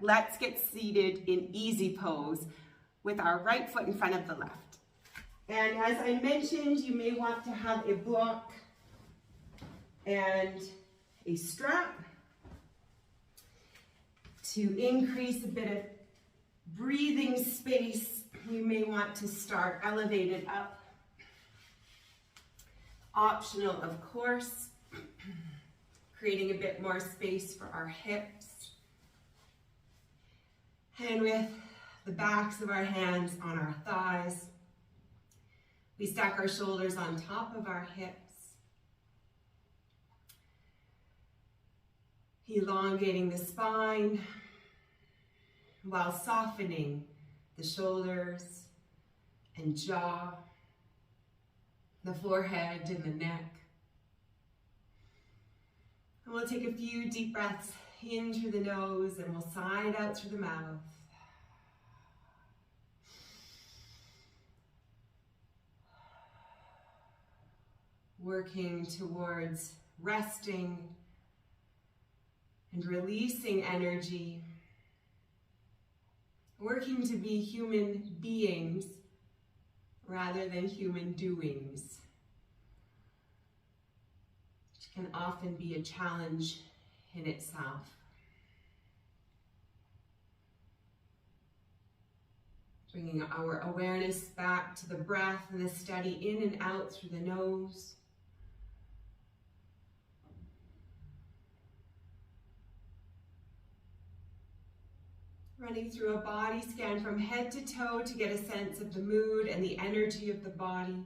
let's get seated in easy pose with our right foot in front of the left. And as I mentioned, you may want to have a block and a strap to increase a bit of breathing space. You may want to start elevated up. Optional, of course, creating a bit more space for our hips. And with the backs of our hands on our thighs, we stack our shoulders on top of our hips, elongating the spine while softening the shoulders and jaw, the forehead and the neck. And we'll take a few deep breaths in through the nose and we'll sigh it out through the mouth. Working towards resting and releasing energy. Working to be human beings rather than human doings, which can often be a challenge in itself. Bringing our awareness back to the breath and the steady in and out through the nose. Running through a body scan from head to toe to get a sense of the mood and the energy of the body.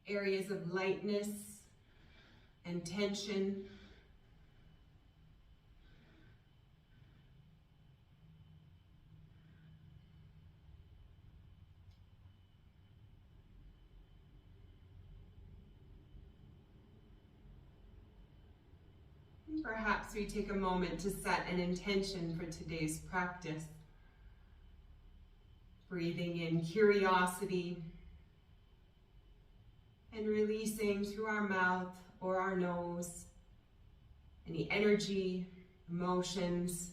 Areas of lightness and tension. Perhaps we take a moment to set an intention for today's practice. Breathing in curiosity and releasing through our mouth or our nose any energy, emotions,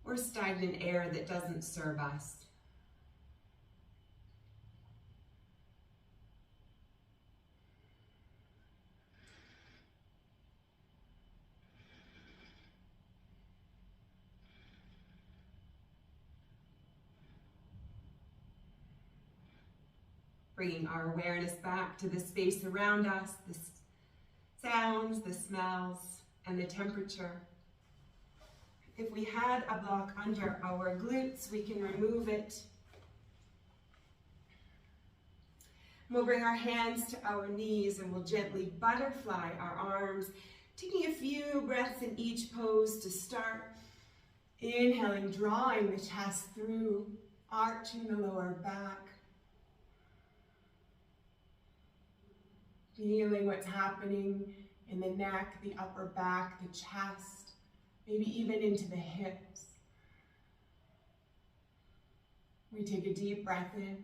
or stagnant air that doesn't serve us. Bringing our awareness back to the space around us, the sounds, the smells, and the temperature. If we had a block under our glutes, we can remove it. We'll bring our hands to our knees and we'll gently butterfly our arms, taking a few breaths in each pose to start. Inhaling, drawing the chest through, arching the lower back. Feeling what's happening in the neck, the upper back, the chest, maybe even into the hips. We take a deep breath in,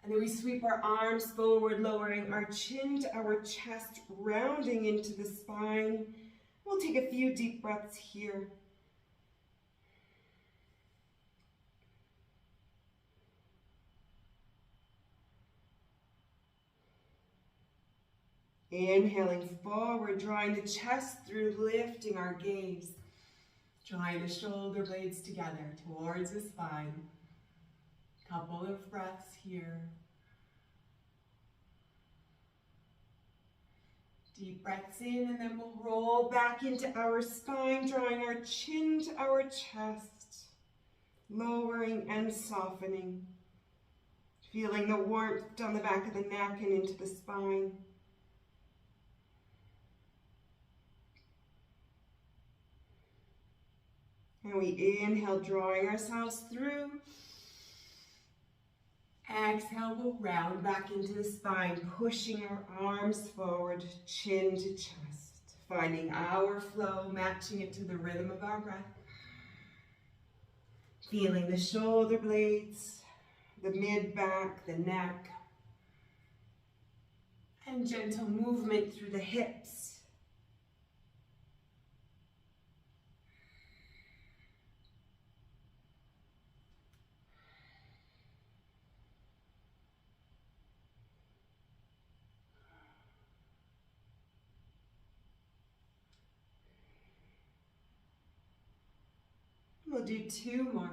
and then we sweep our arms forward, lowering our chin to our chest, rounding into the spine. We'll take a few deep breaths here. Inhaling forward, drawing the chest through, lifting our gaze. Drawing the shoulder blades together towards the spine. Couple of breaths here. Deep breaths in, and then we'll roll back into our spine, drawing our chin to our chest. Lowering and softening. Feeling the warmth down the back of the neck and into the spine. And we inhale, drawing ourselves through. Exhale, we'll round back into the spine, pushing our arms forward, chin to chest. Finding our flow, matching it to the rhythm of our breath. Feeling the shoulder blades, the mid-back, the neck. And gentle movement through the hips. do 2 more.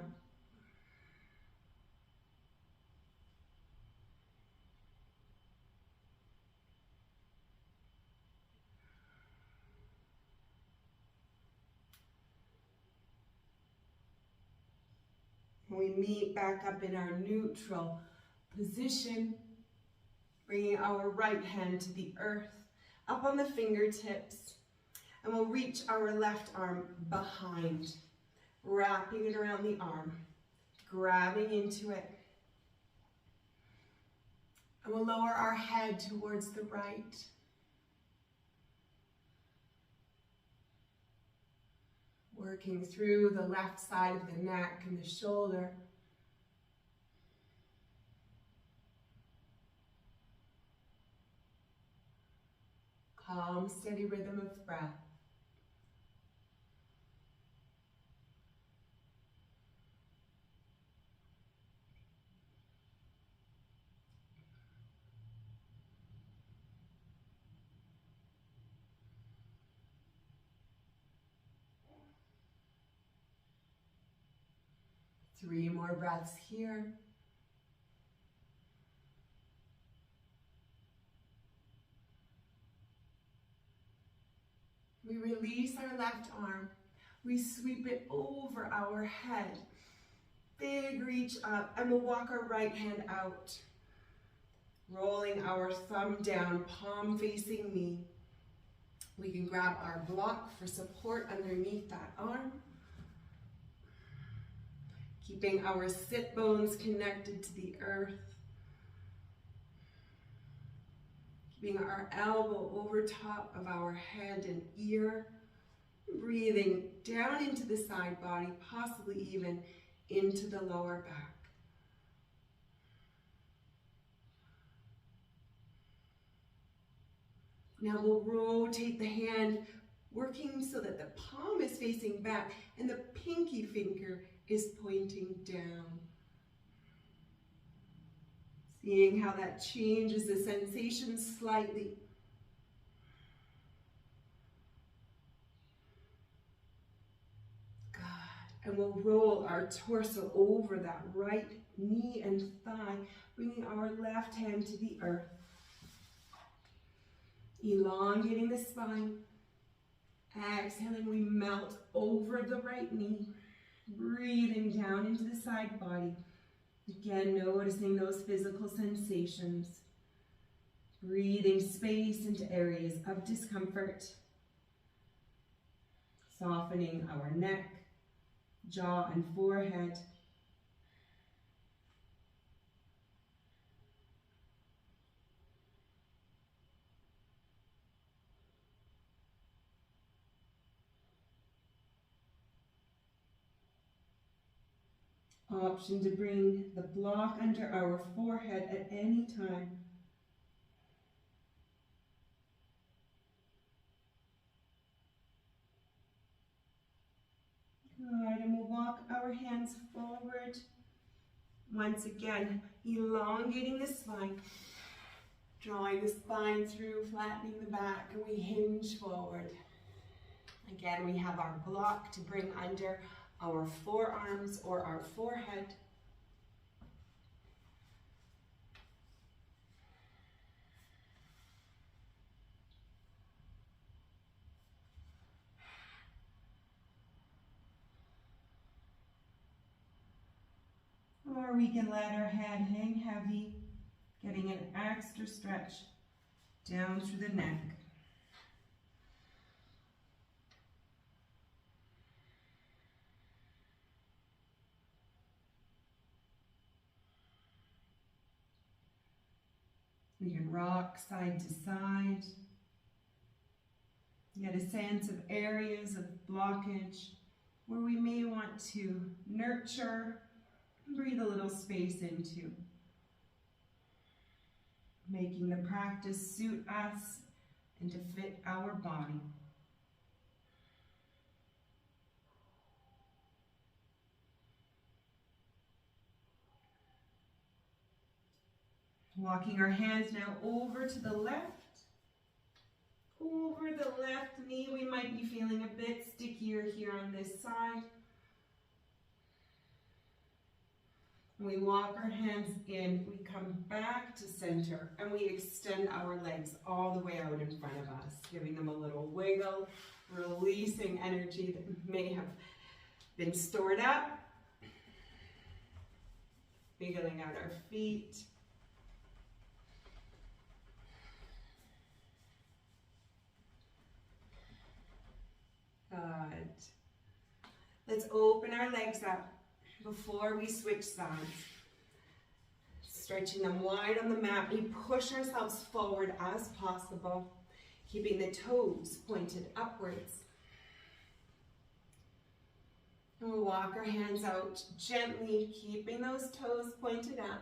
We meet back up in our neutral position, bringing our right hand to the earth, up on the fingertips, and we'll reach our left arm behind, wrapping it around the arm, grabbing into it, and we'll lower our head towards the right. Working through the left side of the neck and the shoulder. Calm, steady rhythm of breath. Three more breaths here. We release our left arm. We sweep it over our head. Big reach up, and we'll walk our right hand out. Rolling our thumb down, palm facing me. We can grab our block for support underneath that arm. Keeping our sit bones connected to the earth. Keeping our elbow over top of our head and ear. Breathing down into the side body, possibly even into the lower back. Now we'll rotate the hand, working so that the palm is facing back and the pinky finger is pointing down. Seeing how that changes the sensation slightly. Good. And we'll roll our torso over that right knee and thigh, bringing our left hand to the earth. Elongating the spine. Exhaling, we melt over the right knee. Breathing down into the side body. Again, noticing those physical sensations. Breathing space into areas of discomfort. Softening our neck, jaw, and forehead. Option to bring the block under our forehead at any time. Good, and we'll walk our hands forward. Once again, elongating the spine, drawing the spine through, flattening the back, and we hinge forward. Again, we have our block to bring under our forearms or our forehead. Or we can let our head hang heavy, getting an extra stretch down through the neck. We can rock side to side. Get a sense of areas of blockage where we may want to nurture, breathe a little space into. Making the practice suit us and to fit our body. Walking our hands now over to the left. Over the left knee, we might be feeling a bit stickier here on this side. We walk our hands in, we come back to center, and we extend our legs all the way out in front of us, giving them a little wiggle, releasing energy that may have been stored up, wiggling out our feet. Good. Let's open our legs up before we switch sides. Stretching them wide on the mat, we push ourselves forward as possible, keeping the toes pointed upwards. And we'll walk our hands out gently, keeping those toes pointed up.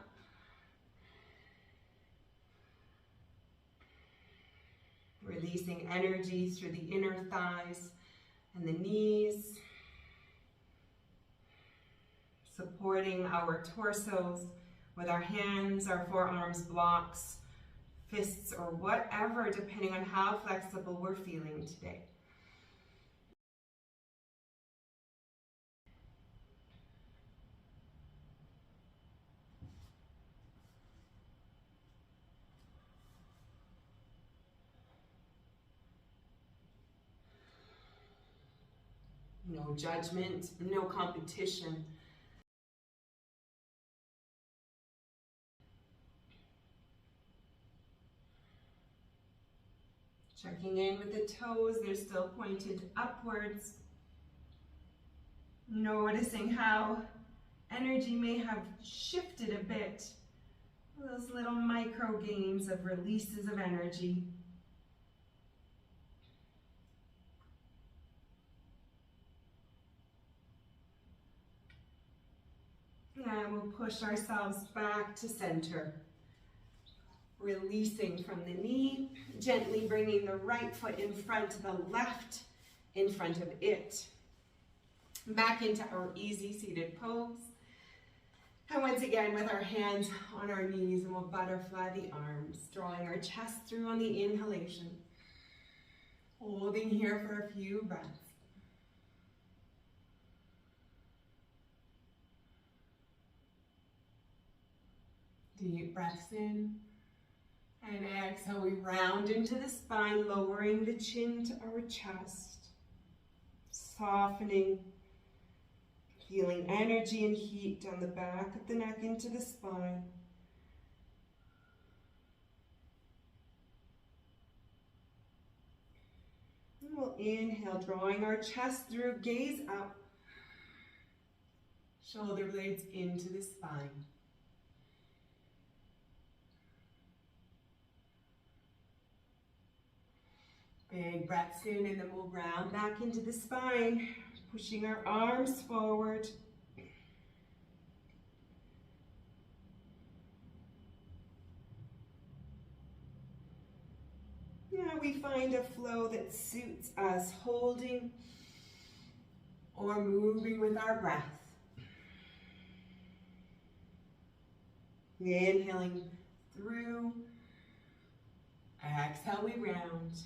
Releasing energy through the inner thighs and the knees. Supporting our torsos with our hands, our forearms, blocks, fists, or whatever, depending on how flexible we're feeling today. No judgment, no competition. Checking in with the toes, they're still pointed upwards. Noticing how energy may have shifted a bit. Those little micro gains of releases of energy. And we'll push ourselves back to center. Releasing from the knee, gently bringing the right foot in front to the left in front of it. Back into our easy seated pose. And once again with our hands on our knees, and we'll butterfly the arms, drawing our chest through on the inhalation. Holding here for a few breaths. Deep breaths in. And exhale, we round into the spine, lowering the chin to our chest. Softening. Feeling energy and heat down the back of the neck into the spine. And we'll inhale, drawing our chest through, gaze up. Shoulder blades into the spine. Big breaths in, and then we'll round back into the spine, pushing our arms forward. Now we find a flow that suits us, holding or moving with our breath. Inhaling through, exhale, we round.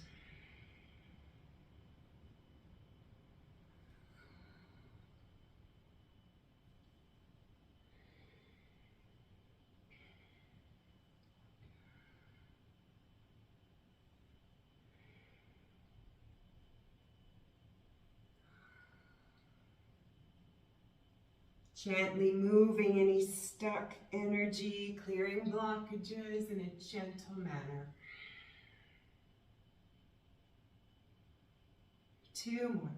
Gently moving any stuck energy, clearing blockages in a gentle manner. 2 more.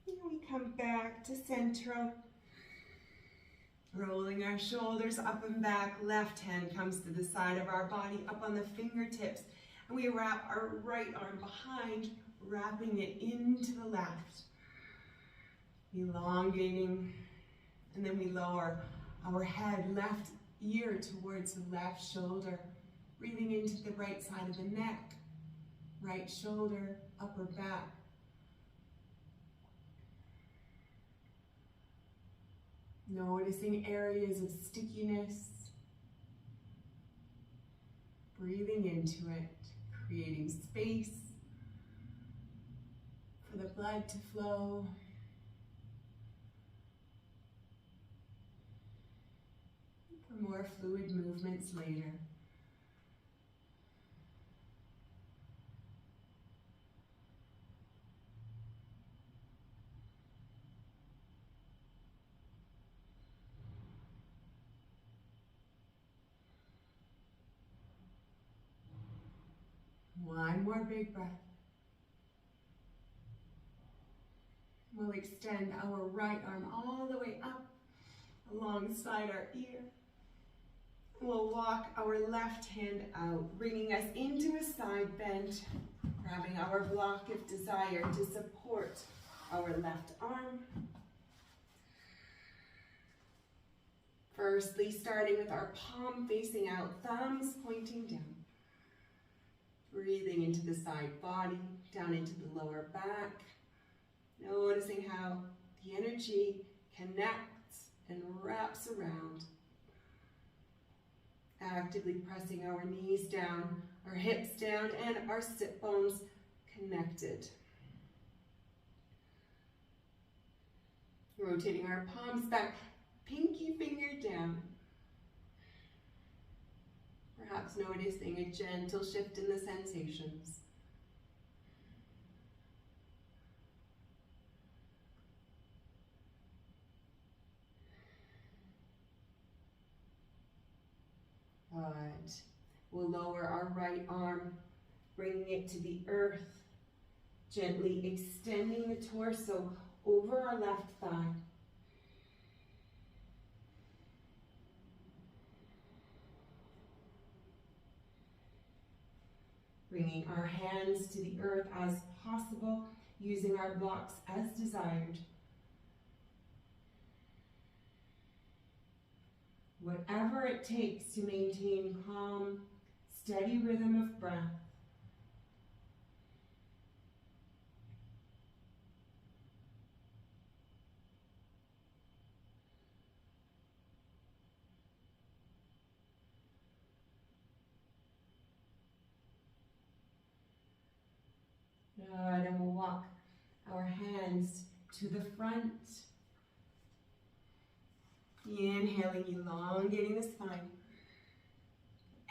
And we come back to center. Rolling our shoulders up and back, left hand comes to the side of our body, up on the fingertips, and we wrap our right arm behind, wrapping it into the left. Elongating, and then we lower our head, left ear towards the left shoulder, breathing into the right side of the neck, right shoulder, upper back. Noticing areas of stickiness. breathing into it, creating space for the blood to flow. For more fluid movements later. One more big breath. We'll extend our right arm all the way up alongside our ear. We'll walk our left hand out, bringing us into a side bend, grabbing our block if desired to support our left arm. Firstly, starting with our palm facing out, thumbs pointing down. Breathing into the side body, down into the lower back. Noticing how the energy connects and wraps around. Actively pressing our knees down, our hips down, and our sit bones connected. Rotating our palms back, pinky finger down. Perhaps noticing a gentle shift in the sensations. Good. We'll lower our right arm, bringing it to the earth, gently extending the torso over our left thigh. Bringing our hands to the earth as possible, using our blocks as desired. Whatever it takes to maintain calm, steady rhythm of breath. Good, and we'll walk our hands to the front. Inhaling, elongating the spine.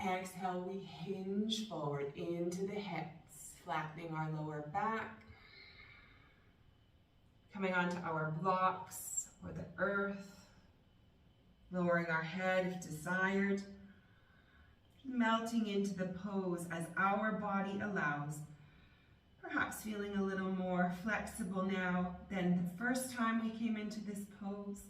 Exhale, we hinge forward into the hips, flattening our lower back. Coming onto our blocks or the earth. Lowering our head if desired. Melting into the pose as our body allows. Perhaps feeling a little more flexible now than the first time we came into this pose.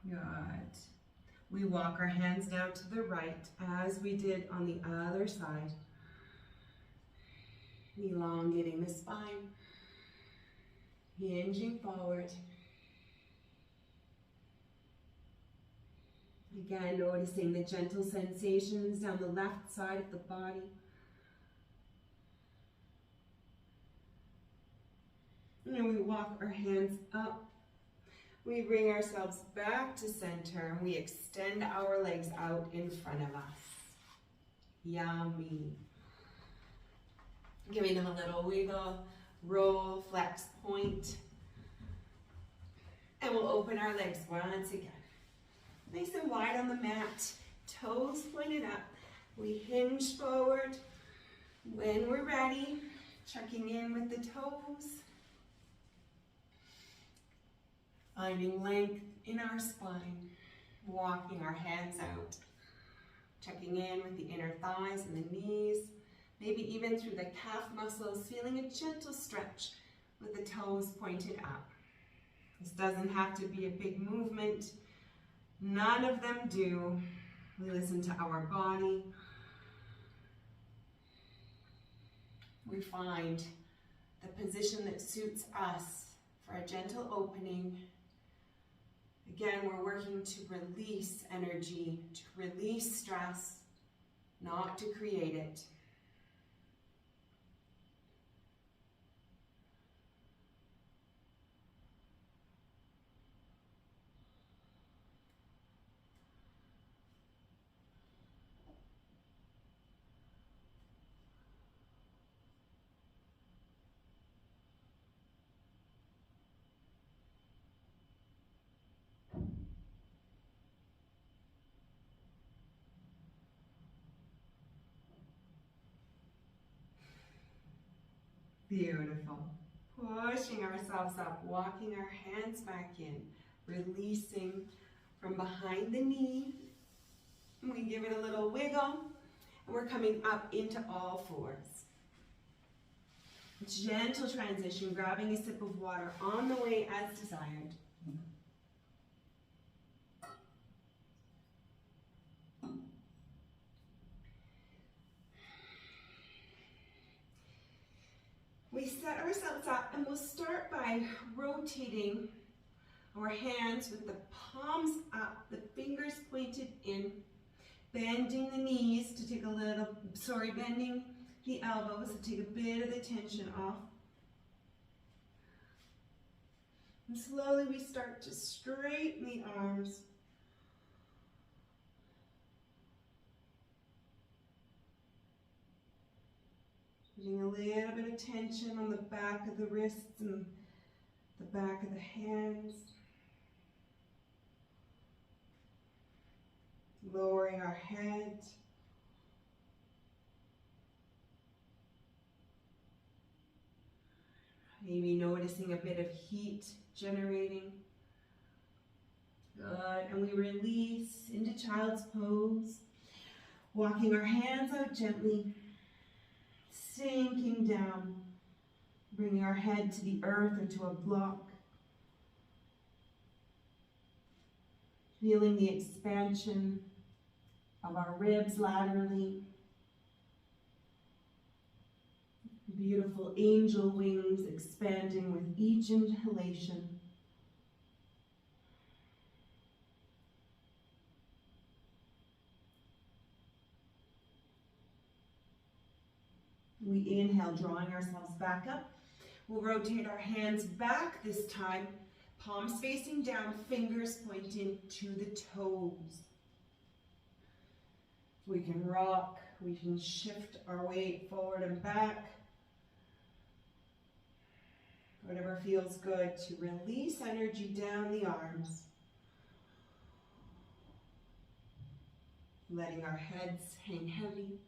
Good. We walk our hands down to the right as we did on the other side. Elongating the spine. Hinging forward. Again, noticing the gentle sensations down the left side of the body. And then we walk our hands up. We bring ourselves back to center. We extend our legs out in front of us. Yummy. Giving them a little wiggle, roll, flex, point. And we'll open our legs once again. Nice and wide on the mat, toes pointed up. We hinge forward. When we're ready, checking in with the toes. Finding length in our spine, walking our hands out, checking in with the inner thighs and the knees, maybe even through the calf muscles, feeling a gentle stretch with the toes pointed up. This doesn't have to be a big movement. None of them do. We listen to our body. We find the position that suits us for a gentle opening Again, we're working to release energy, to release stress, not to create it. Beautiful. Pushing ourselves up, walking our hands back in, releasing from behind the knee. And we give it a little wiggle, and we're coming up into all fours. Gentle transition, grabbing a sip of water on the way as desired. We set ourselves up and we'll start by rotating our hands with the palms up, the fingers pointed in, bending the knees to take a little, bending the elbows to take a bit of the tension off. And slowly we start to straighten the arms. Putting a little bit of tension on the back of the wrists and the back of the hands. Lowering our head. Maybe noticing a bit of heat generating. Good, and we release into child's pose. Walking our hands out gently. Sinking down, bringing our head to the earth into a block. Feeling the expansion of our ribs laterally. Beautiful angel wings expanding with each inhalation. We inhale, drawing ourselves back up. We'll rotate our hands back this time, palms facing down, fingers pointing to the toes. We can rock, we can shift our weight forward and back. Whatever feels good to release energy down the arms. Letting our heads hang heavy.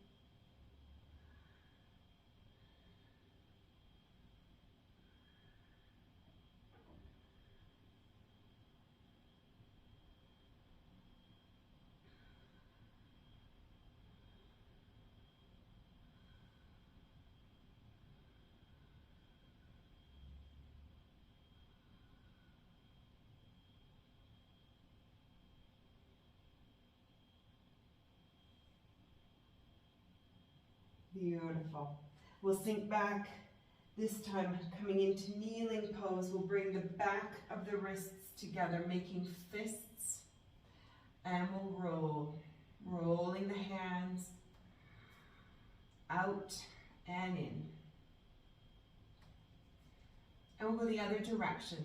Beautiful. We'll sink back, this time coming into kneeling pose. We'll bring the back of the wrists together, making fists, and we'll roll. Rolling the hands out and in. And we'll go the other direction.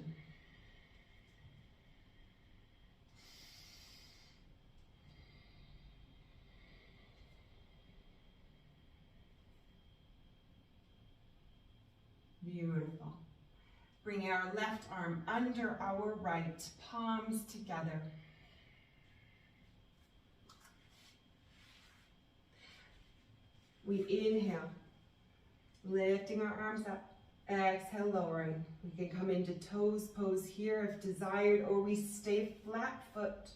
Beautiful. Bring our left arm under our right, palms together. We inhale, lifting our arms up. Exhale, lowering. We can come into toes pose here if desired, or we stay flat foot.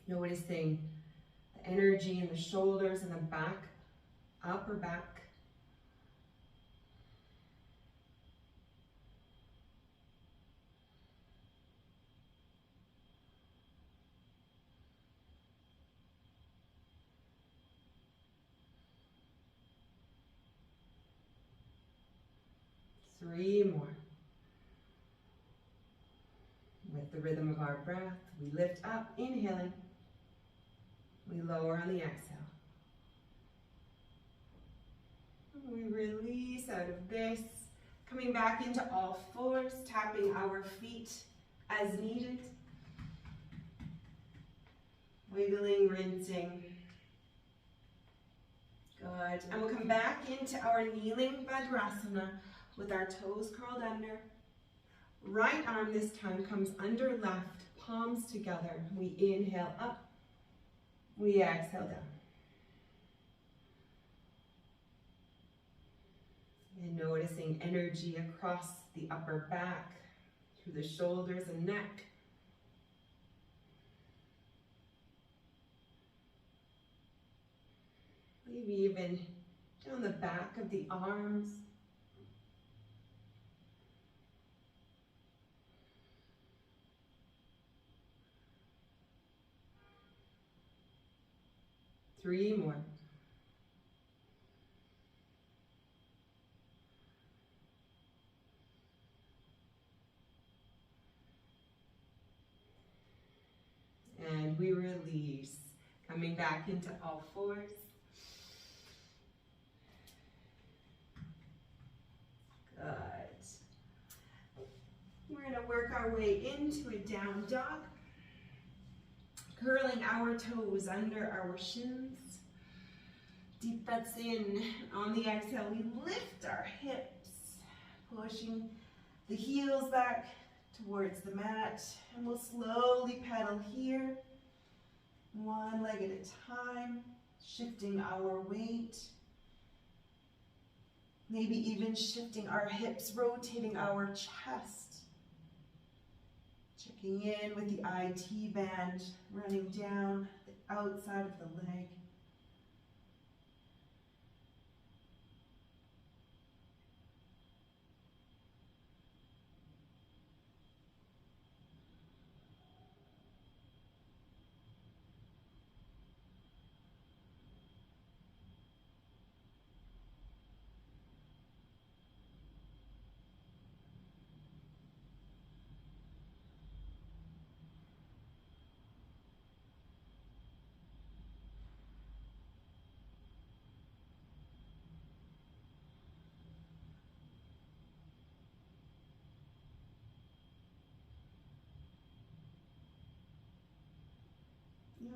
Noticing the energy in the shoulders and the back, upper back. 3 more. With the rhythm of our breath, we lift up, inhaling. We lower on the exhale. We release out of this, coming back into all fours, tapping our feet as needed. Wiggling, rinsing. Good. And we'll come back into our kneeling Vajrasana with our toes curled under. Right arm this time comes under left, palms together. We inhale up. We exhale down. And noticing energy across the upper back, through the shoulders and neck. Maybe even down the back of the arms. Three more. And we release, coming back into all fours. Good. We're going to work our way into a down dog. Curling our toes under our shins. Deep breaths in. On the exhale, we lift our hips, pushing the heels back towards the mat. And we'll slowly pedal here, one leg at a time, shifting our weight. Maybe even shifting our hips, rotating our chest. Checking in with the IT band, running down the outside of the leg.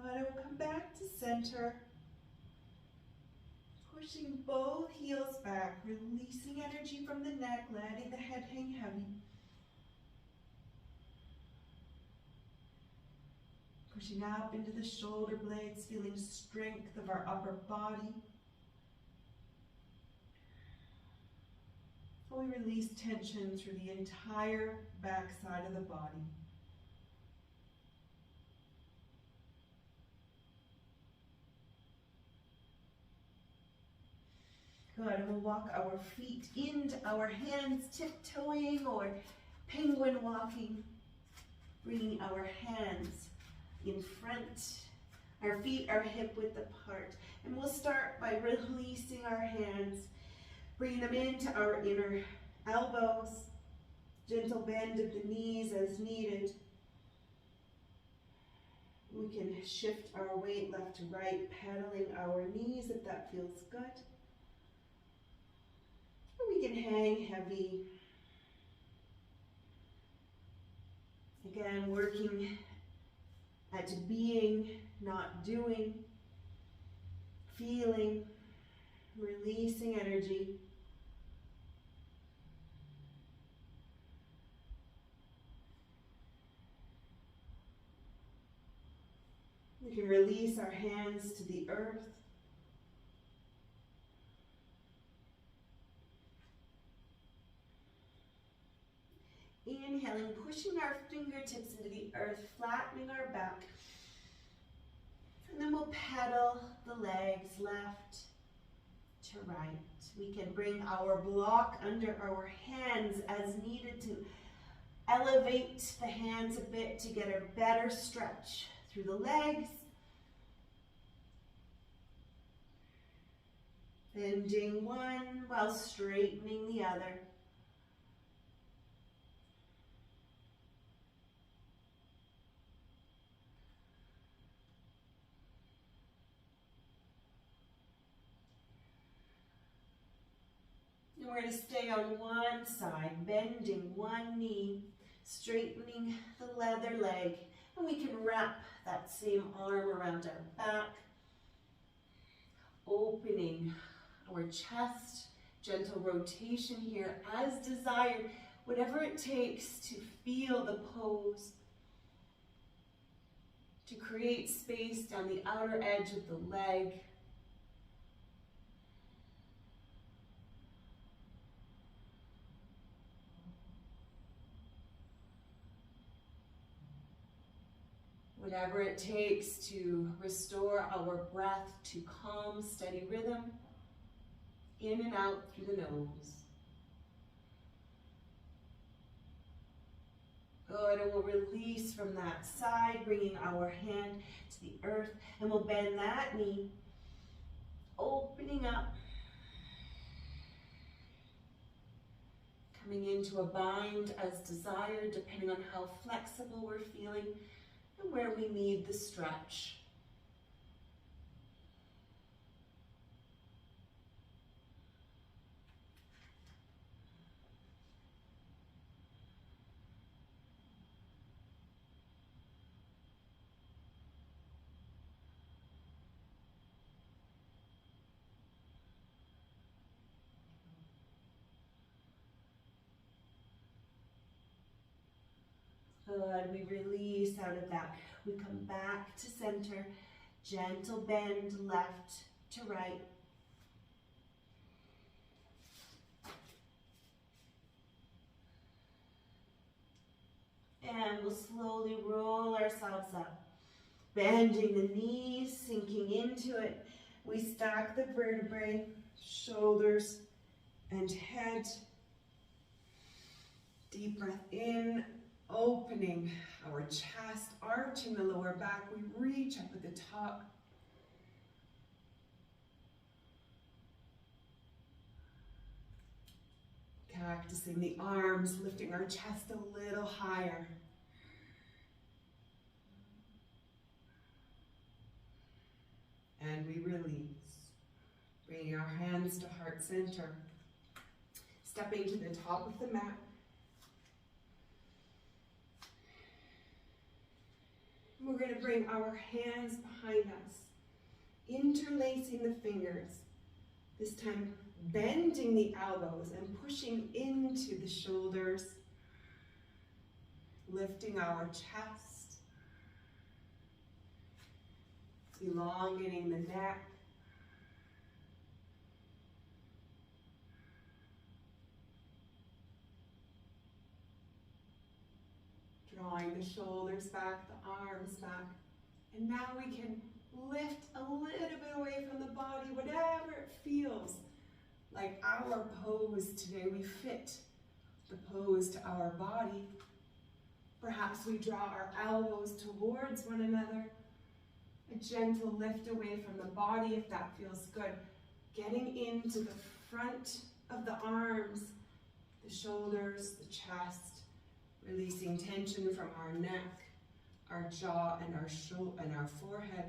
Now we'll come back to center, pushing both heels back, releasing energy from the neck, letting the head hang heavy. Pushing up into the shoulder blades, feeling strength of our upper body. We release tension through the entire back side of the body. Good, and we'll walk our feet into our hands, tiptoeing or penguin walking. Bringing our hands in front. Our feet are hip width apart. And we'll start by releasing our hands. Bringing them into our inner elbows. Gentle bend of the knees as needed. We can shift our weight left to right, pedaling our knees if that feels good. We can hang heavy. Again, working at being, not doing. Feeling, releasing energy. We can release our hands to the earth. Inhaling, pushing our fingertips into the earth, flattening our back. And then we'll pedal the legs left to right. We can bring our block under our hands as needed to elevate the hands a bit to get a better stretch through the legs. Bending one while straightening the other. we're going to stay on one side, bending one knee, straightening the leather leg, and we can wrap that same arm around our back, opening our chest, gentle rotation here as desired, whatever it takes to feel the pose, to create space down the outer edge of the leg. Whatever it takes to restore our breath to calm, steady rhythm, in and out through the nose. Good, and we'll release from that side, bringing our hand to the earth, and we'll bend that knee, opening up, coming into a bind as desired, depending on how flexible we're feeling and where we need the stretch. Good, we release out of that. We come back to center, gentle bend left to right. And we'll slowly roll ourselves up, bending the knees, sinking into it. We stack the vertebrae, shoulders and head. Deep breath in, opening our chest, arching the lower back. We reach up at the top. Cactusing the arms, lifting our chest a little higher. And we release. Bringing our hands to heart center. Stepping to the top of the mat. We're going to bring our hands behind us, interlacing the fingers. This time bending the elbows and pushing into the shoulders, lifting our chest, elongating the neck, drawing the shoulders back, the arms back, and now we can lift a little bit away from the body, whatever it feels like our pose today. We fit the pose to our body. Perhaps we draw our elbows towards one another. A gentle lift away from the body if that feels good. Getting into the front of the arms, the shoulders, the chest, releasing tension from our neck, our jaw, and our forehead.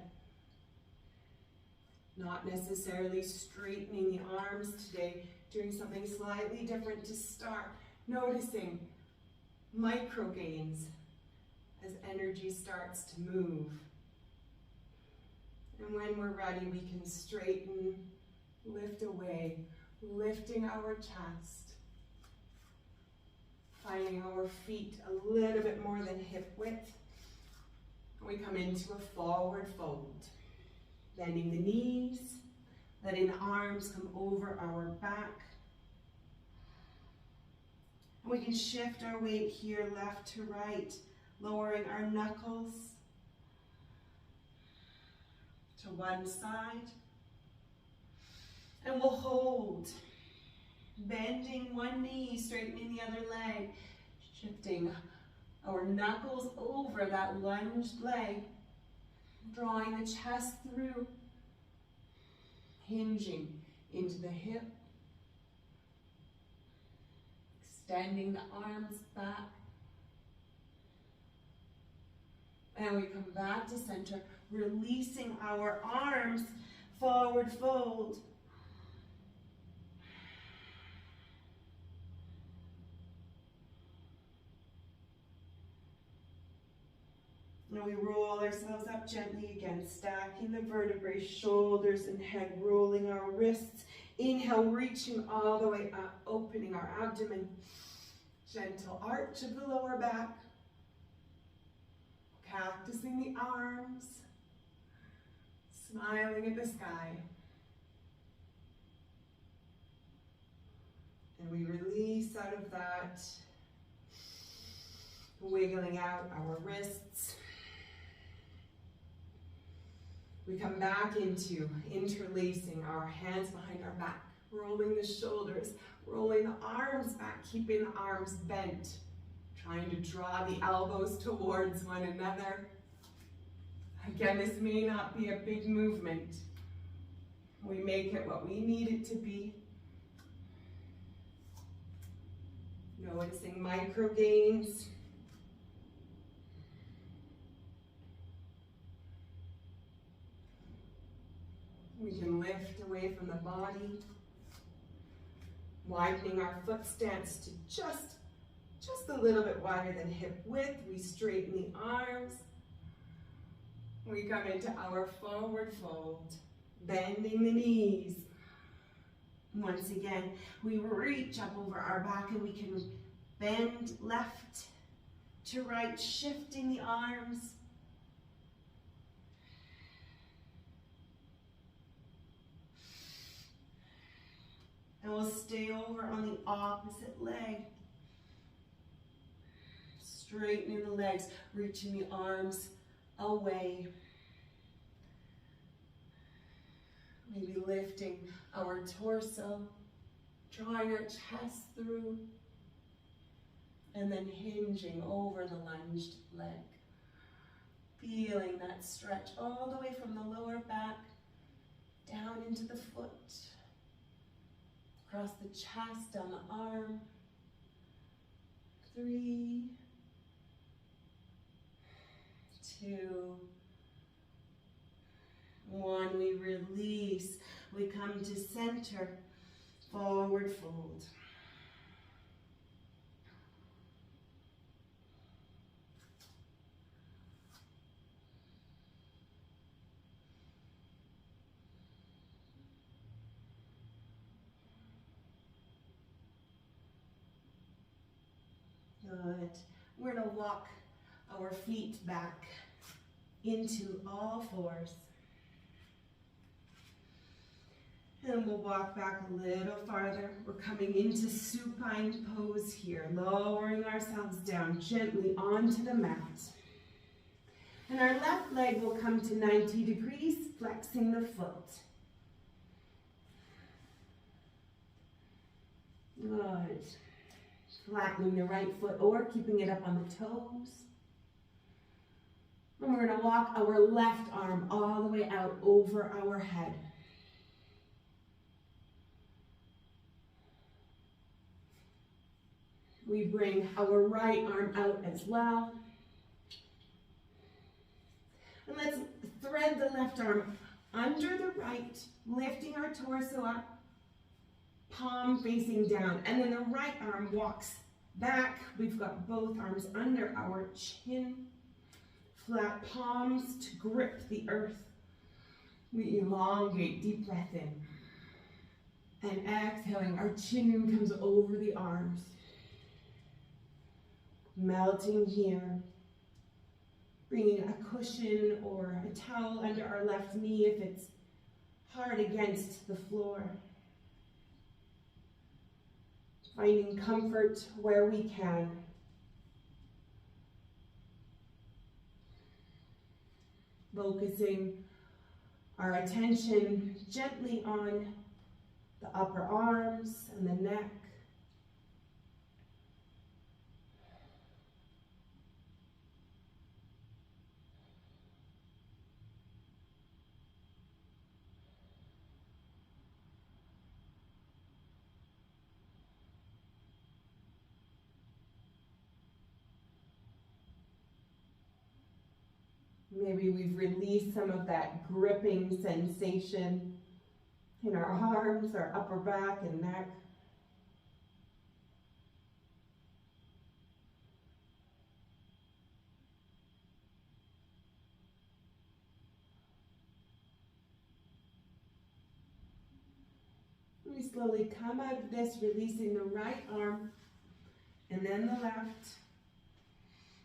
Not necessarily straightening the arms today, doing something slightly different to start. Noticing micro gains as energy starts to move. And when we're ready, we can straighten, lift away, lifting our chest. Finding our feet a little bit more than hip width. And we come into a forward fold. Bending the knees, letting the arms come over our back. And we can shift our weight here left to right, lowering our knuckles to one side. And we'll hold, bending one knee, straightening the other leg, shifting our knuckles over that lunged leg, drawing the chest through, hinging into the hip, extending the arms back, and we come back to center, releasing our arms, forward fold, And we roll ourselves up gently again, stacking the vertebrae, shoulders and head, rolling our wrists. Inhale, reaching all the way up, opening our abdomen. Gentle arch of the lower back. Cactusing the arms. Smiling at the sky. And we release out of that, wiggling out our wrists. We come back into interlacing our hands behind our back, rolling the shoulders, rolling the arms back, keeping the arms bent, trying to draw the elbows towards one another. Again, this may not be a big movement. We make it what we need it to be. Noticing micro gains. We can lift away from the body, widening our foot stance to just a little bit wider than hip width. We straighten the arms. We come into our forward fold, bending the knees. Once again, we reach up over our back and we can bend left to right, shifting the arms. And we'll stay over on the opposite leg. Straightening the legs, reaching the arms away. Maybe lifting our torso, drawing our chest through, and then hinging over the lunged leg. Feeling that stretch all the way from the lower back down into the foot. Across the chest, down the arm. 3, 2, 1. We release. We come to center, forward fold. Good. We're going to walk our feet back into all fours. And we'll walk back a little farther. We're coming into supine pose here, lowering ourselves down gently onto the mat. And our left leg will come to 90 degrees, flexing the foot. Good. Flattening the right foot or keeping it up on the toes. And we're going to walk our left arm all the way out over our head. We bring our right arm out as well. And let's thread the left arm under the right, lifting our torso up, palm facing down. And then the right arm walks back. We've got both arms under our chin. Flat palms to grip the earth. We elongate, deep breath in. And exhaling, our chin comes over the arms. Melting here. Bringing a cushion or a towel under our left knee if it's hard against the floor. Finding comfort where we can. Focusing our attention gently on the upper arms and the neck. Maybe we've released some of that gripping sensation in our arms, our upper back and neck. We slowly come out of this, releasing the right arm and then the left.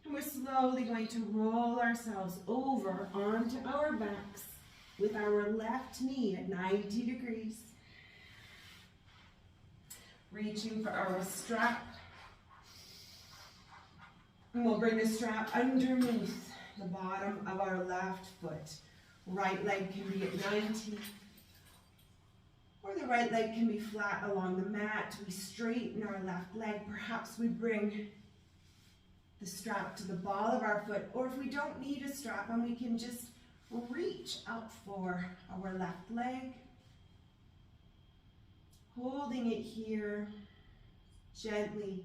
And we're slowly going to roll ourselves over onto our backs with our left knee at 90 degrees. Reaching for our strap. And we'll bring the strap underneath the bottom of our left foot. Right leg can be at 90. Or the right leg can be flat along the mat. We straighten our left leg. Perhaps we bring the strap to the ball of our foot. Or if we don't need a strap and we can just reach out for our left leg. Holding it here. Gently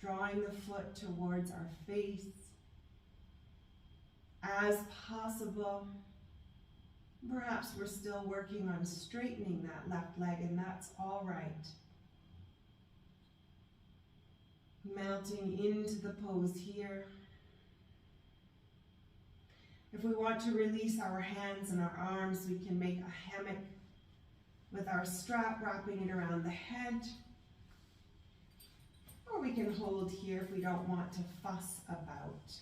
drawing the foot towards our face. As possible. Perhaps we're still working on straightening that left leg, and that's all right. Melting into the pose here. If we want to release our hands and our arms, we can make a hammock with our strap, wrapping it around the head. Or we can hold here if we don't want to fuss about.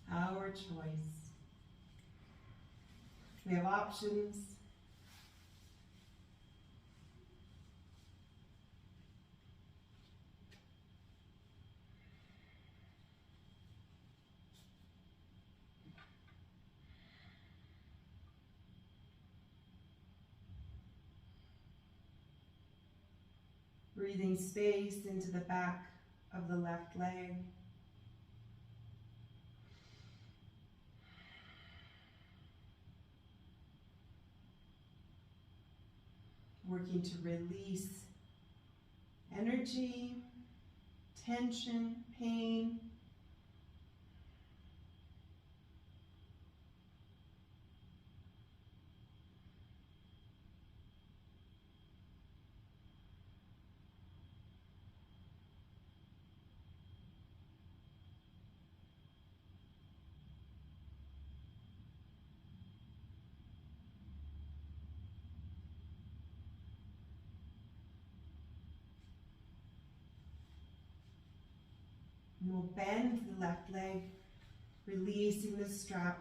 Our choice. We have options. Breathing space into the back of the left leg. Working to release energy, tension, pain. And we'll bend the left leg, releasing the strap.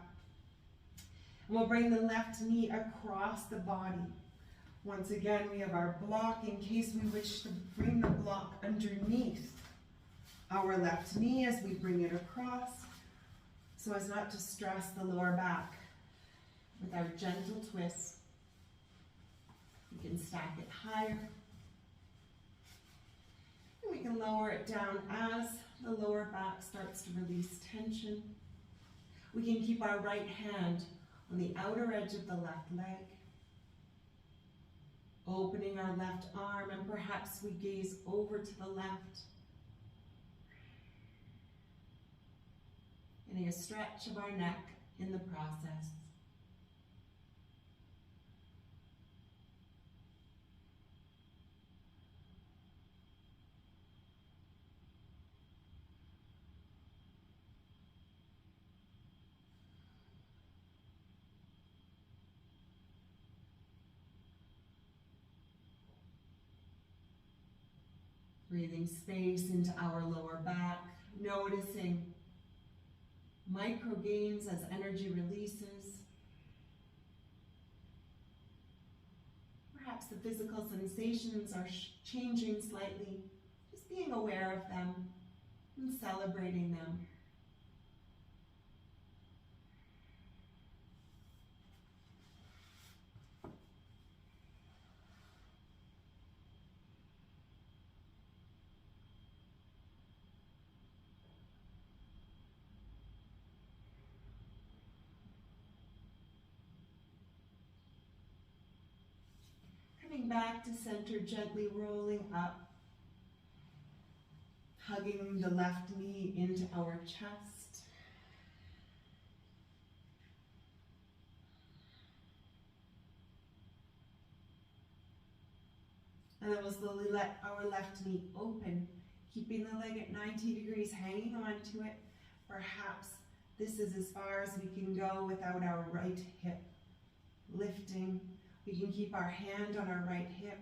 And we'll bring the left knee across the body. Once again, we have our block in case we wish to bring the block underneath our left knee as we bring it across, so as not to stress the lower back. With our gentle twist, we can stack it higher. And we can lower it down as the lower back starts to release tension. We can keep our right hand on the outer edge of the left leg. Opening our left arm, and perhaps we gaze over to the left. Getting a stretch of our neck in the process. Breathing space into our lower back, noticing micro gains as energy releases. Perhaps the physical sensations are changing slightly, just being aware of them and celebrating them. Back to center, gently rolling up, hugging the left knee into our chest. And then we'll slowly let our left knee open, keeping the leg at 90 degrees, hanging on to it. Perhaps this is as far as we can go without our right hip lifting. We can keep our hand on our right hip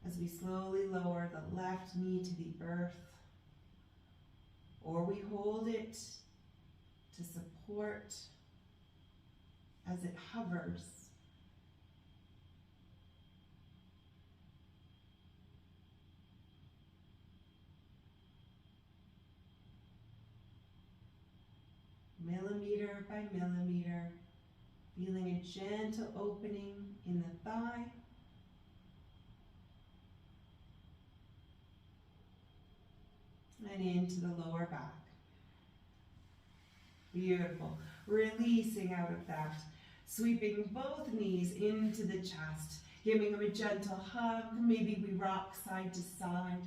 as we slowly lower the left knee to the earth, or we hold it to support as it hovers. Millimeter by millimeter, feeling a gentle opening in the thigh. And into the lower back. Beautiful. Releasing out of that. Sweeping both knees into the chest. Giving them a gentle hug. Maybe we rock side to side.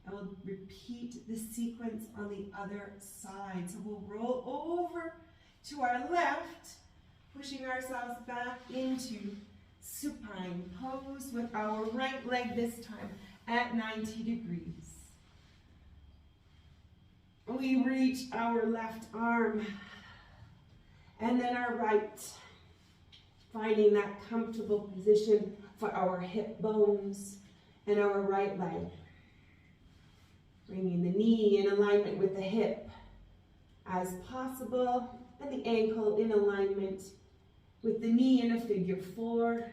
And we'll repeat the sequence on the other side. So we'll roll over to our left, pushing ourselves back into supine pose with our right leg this time at 90 degrees. We reach our left arm and then our right, finding that comfortable position for our hip bones and our right leg. Bringing the knee in alignment with the hip as possible, and the ankle in alignment with the knee in a figure 4.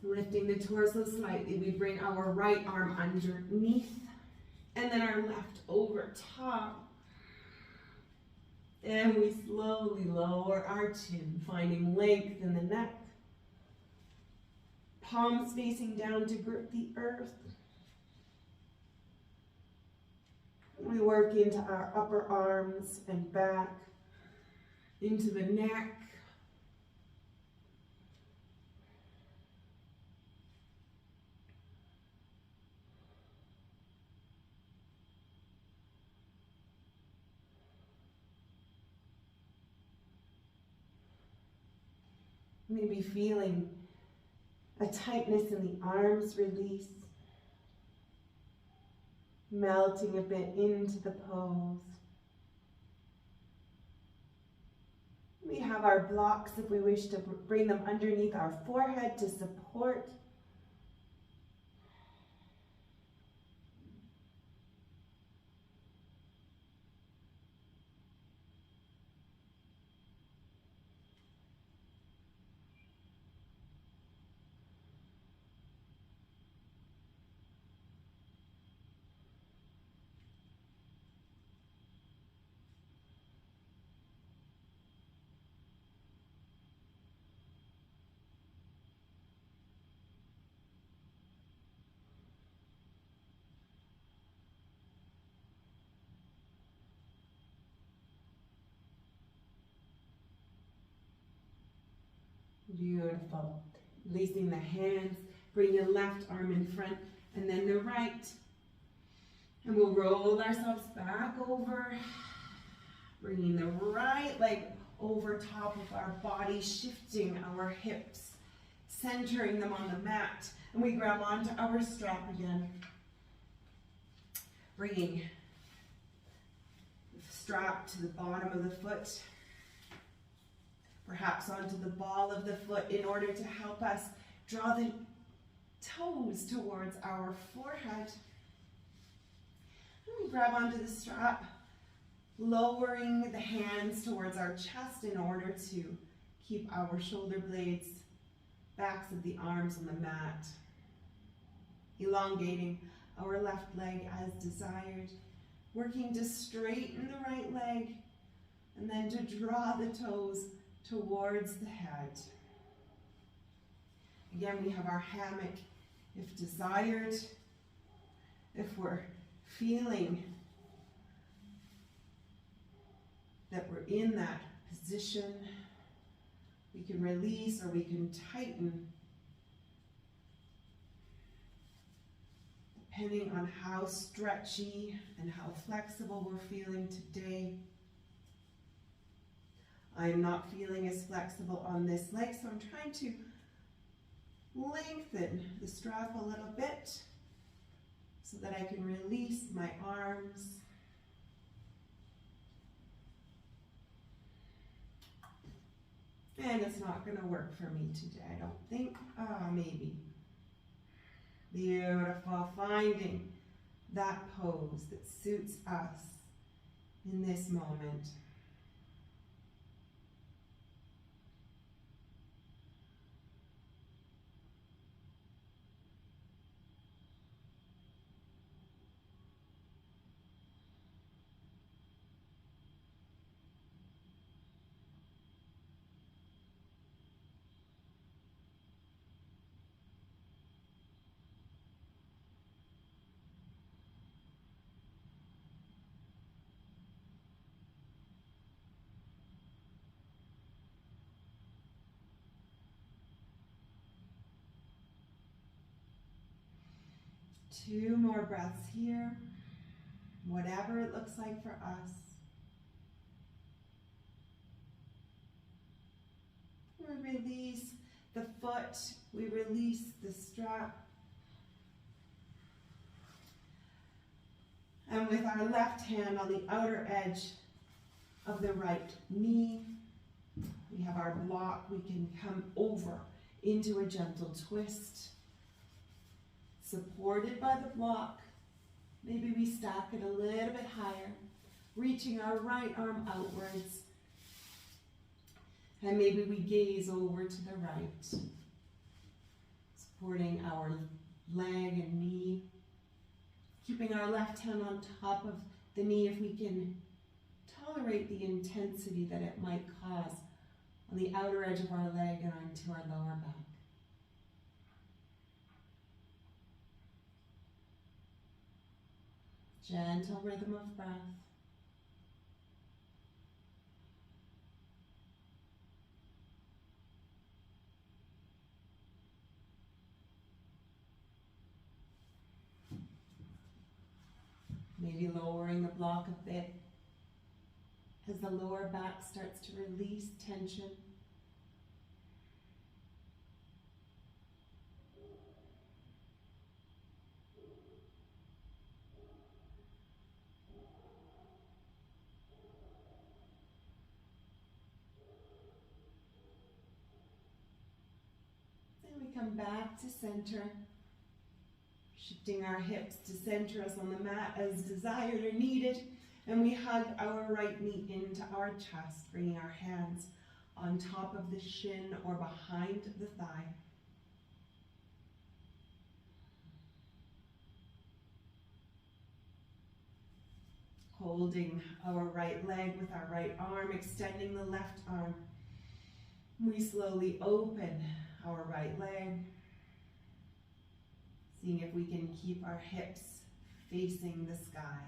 Lifting the torso slightly, we bring our right arm underneath, and then our left over top. And we slowly lower our chin, finding length in the neck. Palms facing down to grip the earth. We work into our upper arms and back, into the neck. Maybe feeling a tightness in the arms release. Melting a bit into the pose. We have our blocks if we wish to bring them underneath our forehead to support. Beautiful. Releasing the hands, bring the left arm in front and then the right. And we'll roll ourselves back over, bringing the right leg over top of our body, shifting our hips, centering them on the mat. And we grab onto our strap again, bringing the strap to the bottom of the foot, perhaps onto the ball of the foot in order to help us draw the toes towards our forehead. And we grab onto the strap, lowering the hands towards our chest in order to keep our shoulder blades, backs of the arms on the mat. Elongating our left leg as desired, working to straighten the right leg and then to draw the toes towards the head. Again, we have our hammock if desired. If we're feeling that we're in that position, we can release or we can tighten, depending on how stretchy and how flexible we're feeling today. I am not feeling as flexible on this leg, so I'm trying to lengthen the strap a little bit so that I can release my arms And it's not going to work for me today, I don't think. Maybe. Beautiful. Finding that pose that suits us in this moment. Two more breaths here, whatever it looks like for us. We release the foot, we release the strap. And with our left hand on the outer edge of the right knee, we have our block, we can come over into a gentle twist. Supported by the block, maybe we stack it a little bit higher, reaching our right arm outwards. And maybe we gaze over to the right, supporting our leg and knee, keeping our left hand on top of the knee if we can tolerate the intensity that it might cause on the outer edge of our leg and onto our lower back. Gentle rhythm of breath. Maybe lowering the block a bit as the lower back starts to release tension. Come back to center, shifting our hips to center us on the mat as desired or needed, and we hug our right knee into our chest, bringing our hands on top of the shin or behind the thigh. Holding our right leg with our right arm, extending the left arm. We slowly open our right leg, seeing if we can keep our hips facing the sky.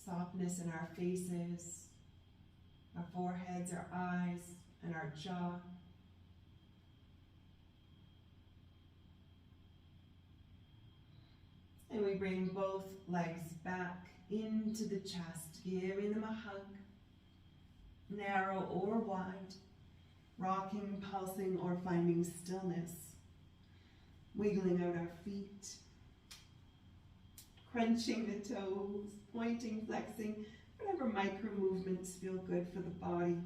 Softness in our faces, our foreheads, our eyes, and our jaw. And we bring both legs back into the chest, giving them a hug, narrow or wide, rocking, pulsing, or finding stillness. Wiggling out our feet, crunching the toes, pointing, flexing, whatever micro movements feel good for the body.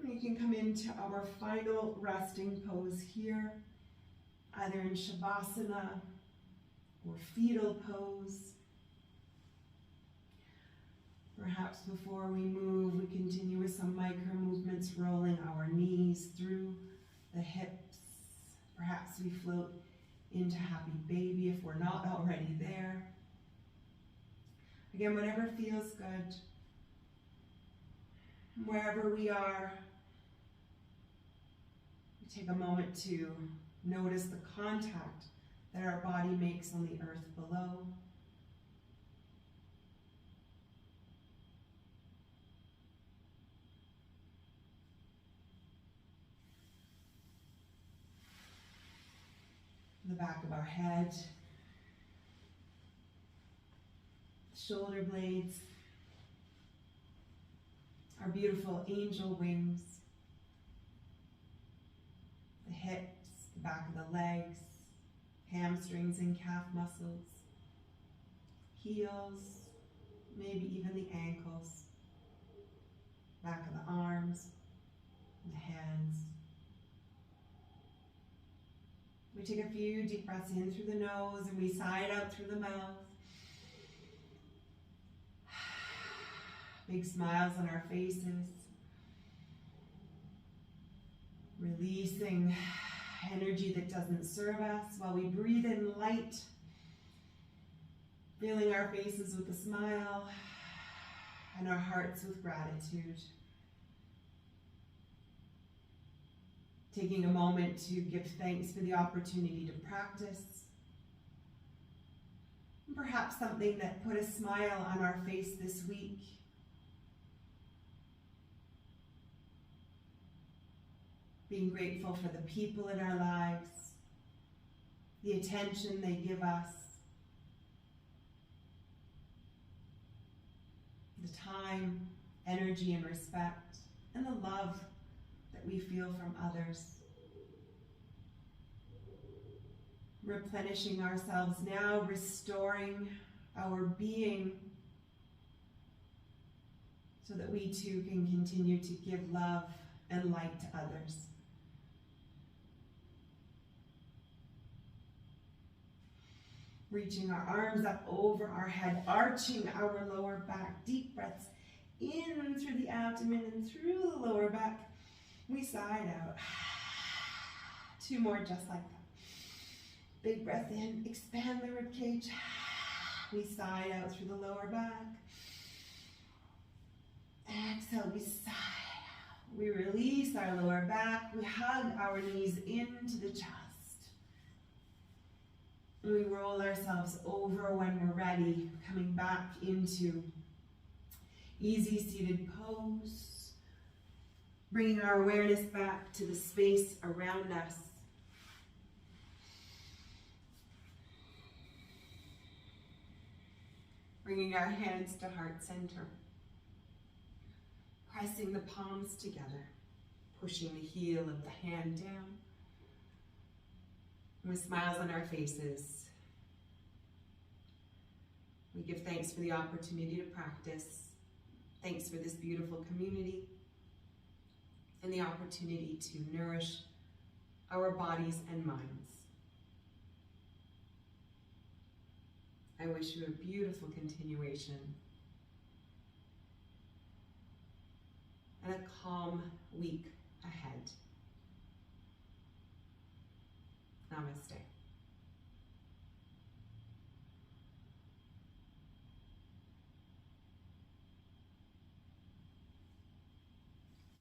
We can come into our final resting pose here, either in Shavasana or fetal pose. Perhaps before we move, we continue with some micro movements, rolling our knees through the hips. Perhaps we float into happy baby if we're not already there. Again, whatever feels good. Wherever we are, we take a moment to notice the contact that our body makes on the earth below. the back of our head, shoulder blades, our beautiful angel wings, the hips, the back of the legs, hamstrings and calf muscles, heels, maybe even the ankles, back of the arms, the hands. We take a few deep breaths in through the nose and we sigh it out through the mouth. Big smiles on our faces. Releasing energy that doesn't serve us while we breathe in light. Filling our faces with a smile and our hearts with gratitude. Taking a moment to give thanks for the opportunity to practice. And perhaps something that put a smile on our face this week. Being grateful for the people in our lives, the attention they give us, the time, energy, and respect, and the love that we feel from others. Replenishing ourselves now, restoring our being so that we too can continue to give love and light to others. Reaching our arms up over our head, arching our lower back. Deep breaths in through the abdomen and through the lower back. We sigh out. 2 more just like that. Big breath in, expand the rib cage. We sigh out through the lower back. Exhale, we sigh out. We release our lower back. We hug our knees into the chest. We roll ourselves over when we're ready, coming back into easy seated pose, bringing our awareness back to the space around us. Bringing our hands to heart center, pressing the palms together, pushing the heel of the hand down. With smiles on our faces, we give thanks for the opportunity to practice. Thanks for this beautiful community and the opportunity to nourish our bodies and minds. I wish you a beautiful continuation and a calm week ahead. Namaste.